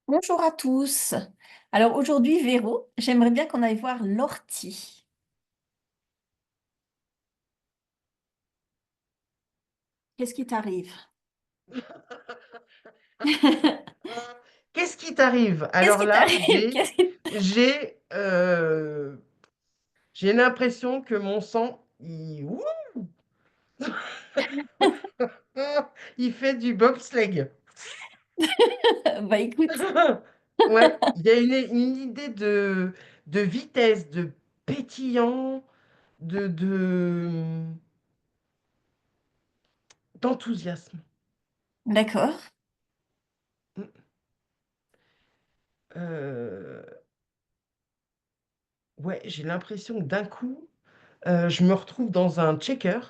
Bonjour à tous. Alors aujourd'hui, Véro, j'aimerais bien qu'on aille voir l'ortie. Qu'est-ce qui t'arrive? Qu'est-ce qui t'arrive? Qu'est-ce Alors qui là, t'arrive? j'ai, euh, j'ai l'impression que mon sang, il fait du bobsleigh. Bah écoute, Ouais, il y a une idée de vitesse, de pétillant, d'enthousiasme. d'accord. Euh, ouais, j'ai l'impression que d'un coup, je me retrouve dans un checker.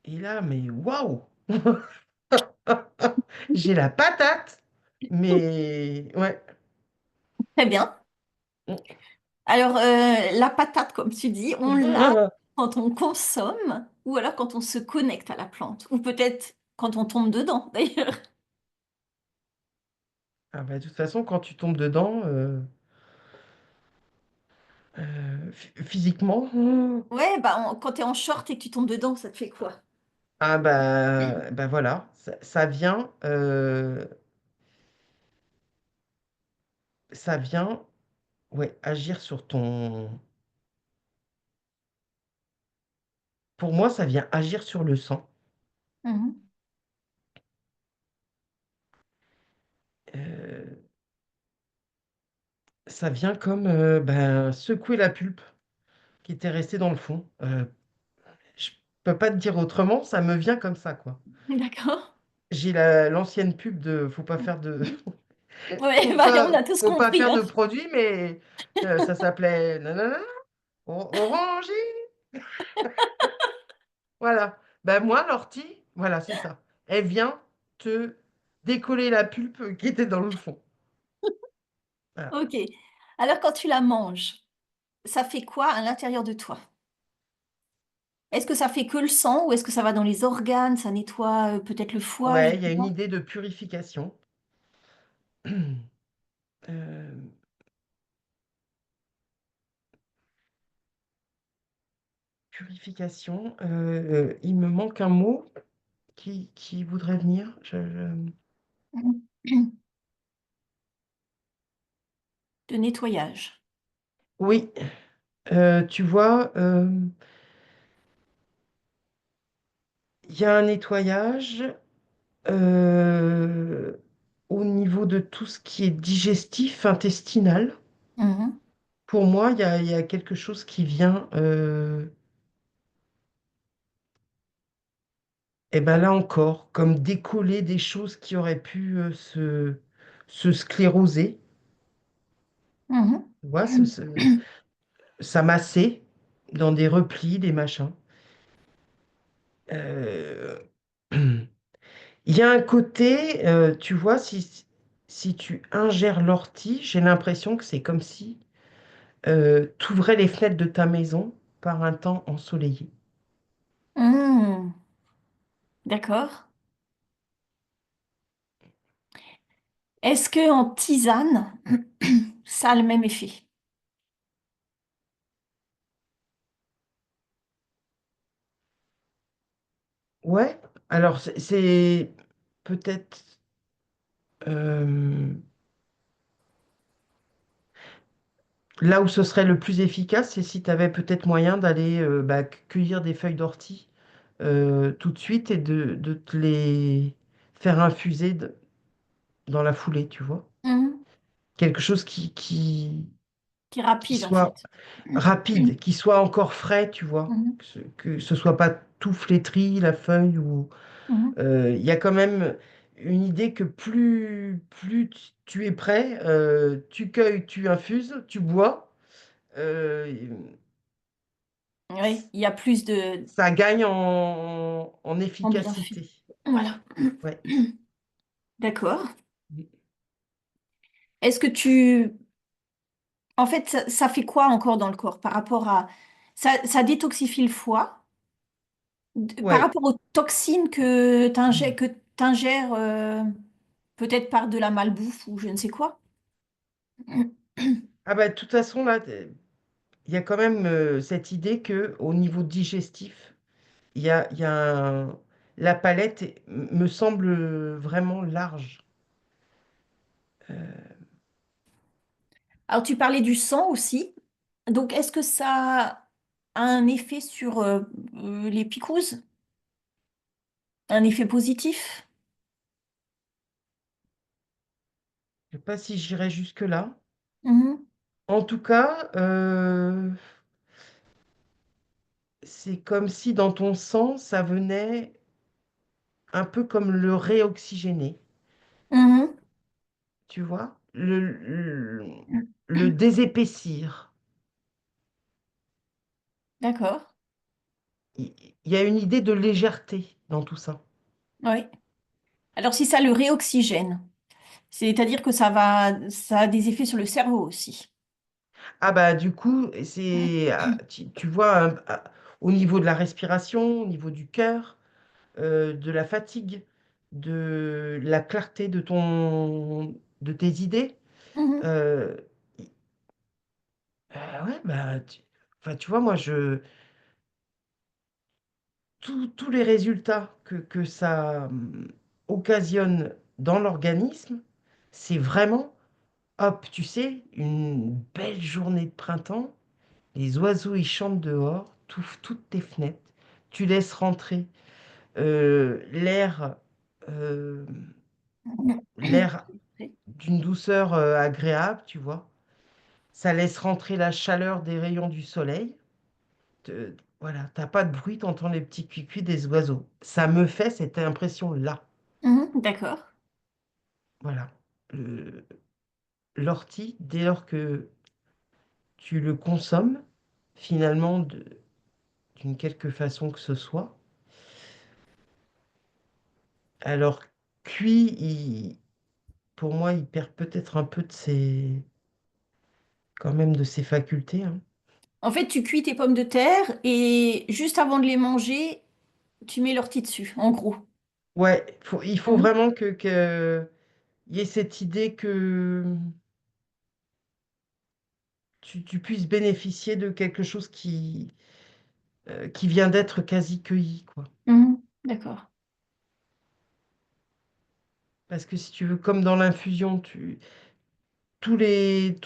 Et là, mais waouh! J'ai la patate, mais ouais. Très bien. Alors la patate, comme tu dis, on l'a quand on consomme ou alors quand on se connecte à la plante ou peut-être quand on tombe dedans d'ailleurs. Ah bah, de toute façon, quand tu tombes dedans, physiquement, Ouais, bah quand t'es en short et que tu tombes dedans, ça te fait quoi? ah bah voilà, ça vient, ouais, agir sur ton. Pour moi, ça vient agir sur le sang. Mhm. Euh, Ça vient comme ben, secouer la pulpe qui était restée dans le fond. Je peux pas te dire autrement, ça me vient comme ça, quoi. D'accord. J'ai l'ancienne pub de faut pas faire de Ouais, bah on a tous faut pas compris, faire hein. de produits, mais ça s'appelait nanana, Orange. Voilà. Ben moi, l'ortie, voilà, c'est ça. Elle vient te décoller la pulpe qui était dans le fond. Voilà. Ok. Alors quand tu la manges, ça fait quoi à l'intérieur de toi? Est-ce que ça fait que le sang ou est-ce que ça va dans les organes, ça nettoie peut-être le foie, je Ouais, sais il y a une pas. idée de purification. Euh, Purification. Il me manque un mot qui voudrait venir. De nettoyage. Oui, tu vois, il y a un nettoyage euh, au niveau de tout ce qui est digestif, intestinal. Mhm. Pour moi, il y a quelque chose qui vient, et ben là encore, comme décoller des choses qui auraient pu se scléroser. Mhm. Tu vois, s'amasser dans des replis, des machins. Euh, Il y a un côté, tu vois, si tu ingères l'ortie, j'ai l'impression que c'est comme si tu ouvrais les fenêtres de ta maison par un temps ensoleillé. Mhm. D'accord. Est-ce que en tisane, ça a le même effet? Ouais, alors c'est peut-être euh, là où ce serait le plus efficace, c'est si tu avais peut-être moyen d'aller bah, cueillir des feuilles d'ortie tout de suite et de te les faire infuser dans la foulée, tu vois. Mhm. Quelque chose qui Qui est rapide en soit fait. rapide, qui soit encore frais, tu vois. Mhm. Que ce soit pas tout flétri, la feuille, ou Mhm. il y a quand même une idée que plus tu es prêt, tu cueilles, tu infuses, tu bois, euh, Oui, il y a plus ça gagne en en bienfait. efficacité. Voilà. Ouais. D'accord. Est-ce que tu... En fait, ça fait quoi encore dans le corps par rapport à... Ça détoxifie le foie par Ouais. rapport aux toxines que t'ingères peut-être par de la malbouffe ou je ne sais quoi. Ah bah, de toute façon, là, il y a quand même cette idée que au niveau digestif, il y a la palette me semble vraiment large. Euh, Alors, tu parlais du sang aussi. Donc, est-ce que ça a un effet sur les picouzes? Un effet positif? je sais pas si j'irais jusque-là. Mhm. En tout cas, c'est comme si dans ton sang, ça venait un peu comme le réoxygéner, Mhm. tu vois, le désépaissir. D'accord. Il y a une idée de légèreté dans tout ça. Oui. Alors, si ça le réoxygène, c'est-à-dire que ça a des effets sur le cerveau aussi. Ah bah du coup, c'est, tu vois, au niveau de la respiration, au niveau du cœur, de la fatigue, de la clarté de tes idées. Mhm. euh, ouais, bah, enfin, tu vois, moi, tous les résultats que ça occasionne dans l'organisme, c'est vraiment, hop, tu sais, une belle journée de printemps, les oiseaux, ils chantent dehors, t'ouvres toutes tes fenêtres, tu laisses rentrer l'air, euh, l'air d'une douceur agréable, tu vois. Ça laisse rentrer la chaleur des rayons du soleil. Voilà, t'as pas de bruit, t'entends les petits cuicuis des oiseaux. Ça me fait cette impression-là. Mhm. D'accord. Voilà. Le- L'ortie, dès lors que tu le consommes, finalement, d'une quelque façon que ce soit, alors cuit, pour moi, il perd peut-être un peu de quand même de ses facultés, hein. En fait, tu cuis tes pommes de terre et juste avant de les manger, tu mets l'ortie dessus, en gros. Ouais, il faut Mhm. vraiment il y ait cette idée que tu puisses bénéficier de quelque chose qui vient d'être quasi cueilli, quoi. Mhm. D'accord. Parce que si tu veux, comme dans l'infusion, tous les,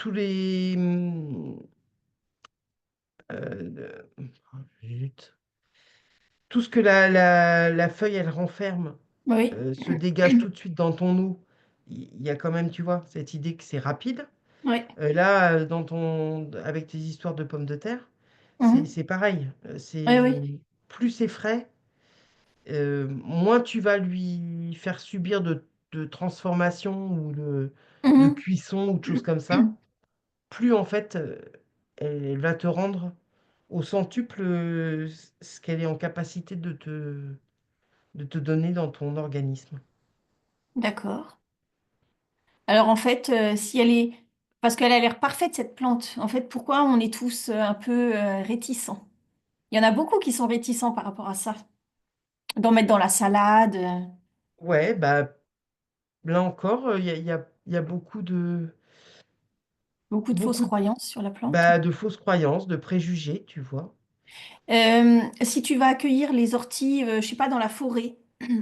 zut. Tout ce que la feuille, elle renferme, Oui. se dégage tout de suite dans ton eau. Il y a quand même, tu vois, cette idée que c'est rapide. Oui. Là, avec tes histoires de pommes de terre, Mhm. c'est pareil. Oui, oui. Plus c'est frais, moins tu vas lui faire subir de transformation de Mhm. cuisson ou de choses comme ça, plus en fait elle va te rendre au centuple ce qu'elle est en capacité de te donner dans ton organisme. D'accord. Alors en fait, si elle est... Parce qu'elle a l'air parfaite, cette plante. En fait, pourquoi on est tous un peu réticents? Il y en a beaucoup qui sont réticents par rapport à ça. D'en mettre dans la salade. Ouais, bah là encore, il y a beaucoup Beaucoup de fausses beaucoup croyances sur la plante. de fausses croyances, de préjugés, tu vois. Si tu vas accueillir les orties, je sais pas, dans la forêt,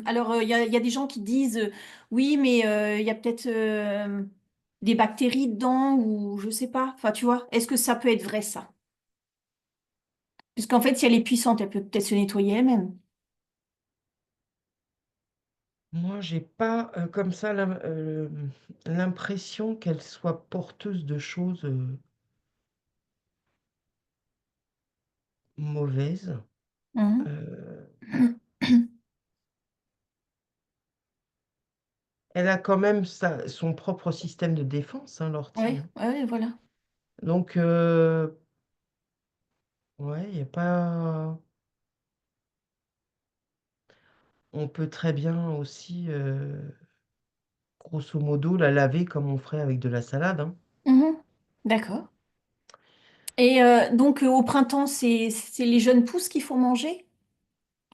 alors il y a des gens qui disent oui, mais il y a peut-être des bactéries dedans ou je sais pas. Enfin, tu vois, est-ce que ça peut être vrai ça? Puisqu'en fait, si elle est puissante, elle peut peut-être se nettoyer elle-même. Moi, j'ai pas comme ça l'impression qu'elle soit porteuse de choses mauvaises. Mhm. Euh, Elle a quand même son propre système de défense, hein, l'ortie, Oui, hein. ouais, voilà. Donc, ouais, il y a pas. On peut très bien aussi, grosso modo, la laver comme on ferait avec de la salade, hein. Mhm. D'accord. Et donc au printemps, c'est les jeunes pousses qu'il faut manger,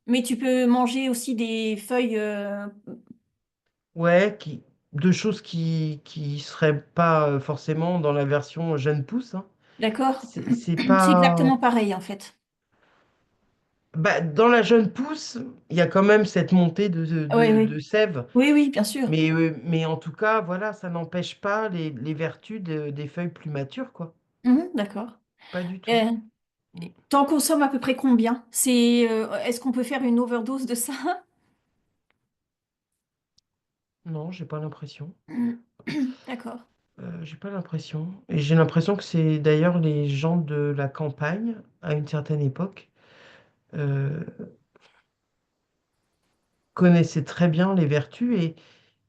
mais tu peux manger aussi des feuilles Ouais, de choses qui seraient pas forcément dans la version jeune pousse, hein. D'accord. C'est C'est pas. exactement pareil en fait. Bah, dans la jeune pousse, il y a quand même cette montée Oui, oui. de sève. Oui, oui, bien sûr. Mais en tout cas, voilà, ça n'empêche pas les vertus des feuilles plus matures, quoi. D'accord. Pas du tout. Euh, Mm. T'en consommes à peu près combien? Est-ce qu'on peut faire une overdose de ça? Non, j'ai pas l'impression. D'accord. J'ai pas l'impression. Et j'ai l'impression que c'est d'ailleurs les gens de la campagne, à une certaine époque, euh, connaissaient très bien les vertus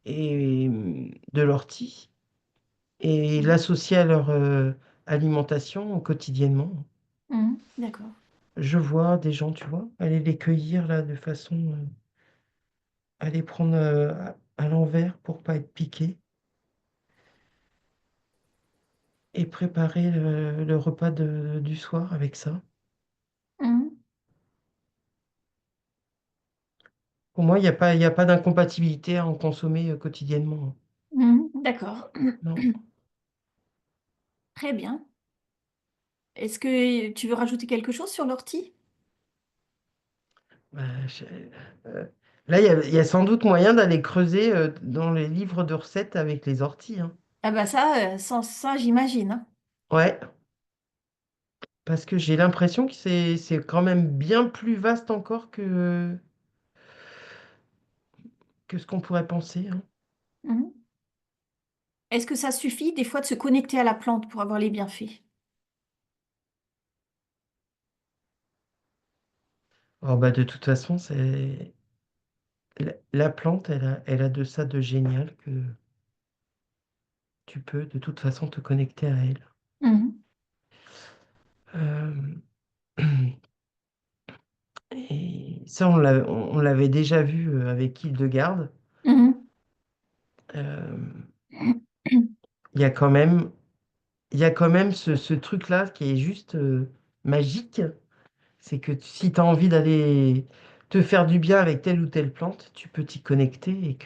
de l'ortie et Mhm. l'associaient à leur alimentation quotidiennement. D'accord. Je vois des gens, tu vois, aller les cueillir là de façon à les prendre à l'envers pour pas être piqués et préparer le repas du soir avec ça. Mhm. Pour moi, il y a pas d'incompatibilité à en consommer quotidiennement. D'accord. Non. Très bien. Est-ce que tu veux rajouter quelque chose sur l'ortie? Bah, euh, là, il y a sans doute moyen d'aller creuser dans les livres de recettes avec les orties, hein. Ah bah ça, sans ça, j'imagine, hein. Ouais, parce que j'ai l'impression que c'est quand même bien plus vaste encore que ce qu'on pourrait penser, hein. Mhm. Est-ce que ça suffit des fois de se connecter à la plante pour avoir les bienfaits? Oh, bah, de toute façon, la plante, elle a de ça de génial que tu peux de toute façon te connecter à elle. Mhm. Euh, et ça, on l'avait déjà vu avec Hildegarde. Mhm. Euh, il y a il y a quand même ce truc-là qui est juste magique. C'est que si tu as envie d'aller te faire du bien avec telle ou telle plante, tu peux t'y connecter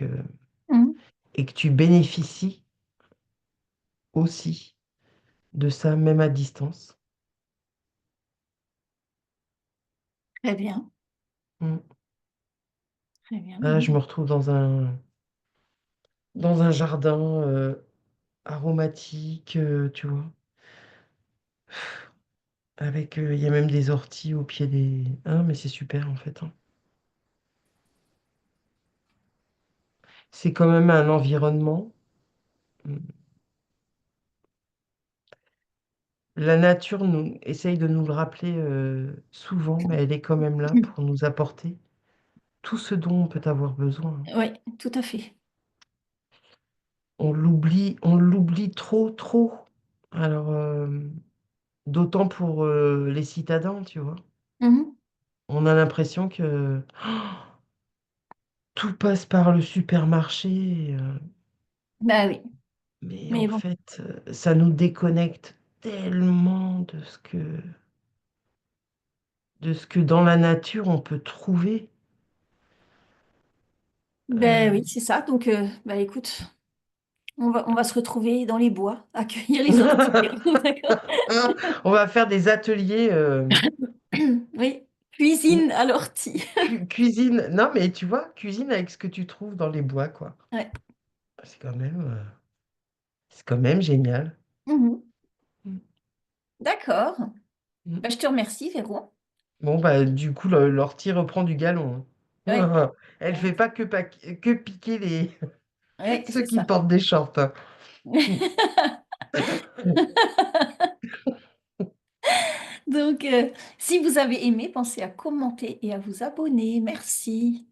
Mhm. et que tu bénéficies aussi de ça, même à distance. Très bien. Mm. Très bien. Là, je Bon. me retrouve dans un jardin aromatique, tu vois, avec, il y a même des orties au pied des. Ah, mais c'est super en fait, hein. C'est quand même un environnement. Mm. La nature nous essaye de nous le rappeler souvent, mais elle est quand même là pour nous apporter tout ce dont on peut avoir besoin. Oui, tout à fait. On l'oublie trop, trop. Alors, d'autant pour les citadins, tu vois. Mhm. On a l'impression que tout passe par le supermarché, Bah oui. mais en Mais bon. fait, ça nous déconnecte tellement de ce que dans la nature on peut trouver. Ben Euh, oui, c'est ça. Donc, bah écoute, on va se retrouver dans les bois à cueillir les orties. D'accord? On va faire des ateliers Oui. Cuisine à l'ortie. cuisine. Non, mais tu vois, cuisine avec ce que tu trouves dans les bois, quoi. Ouais. C'est c'est quand même génial. Mhm. Mm. D'accord. Mm. Bah, je te remercie, Véro. Bon, bah, du coup, l'ortie reprend du galon, Oui. hein. Elle fait pas que piquer Oui, ceux c'est qui ça. portent des shorts, hein. Mm. Donc, si vous avez aimé, pensez à commenter et à vous abonner. Merci.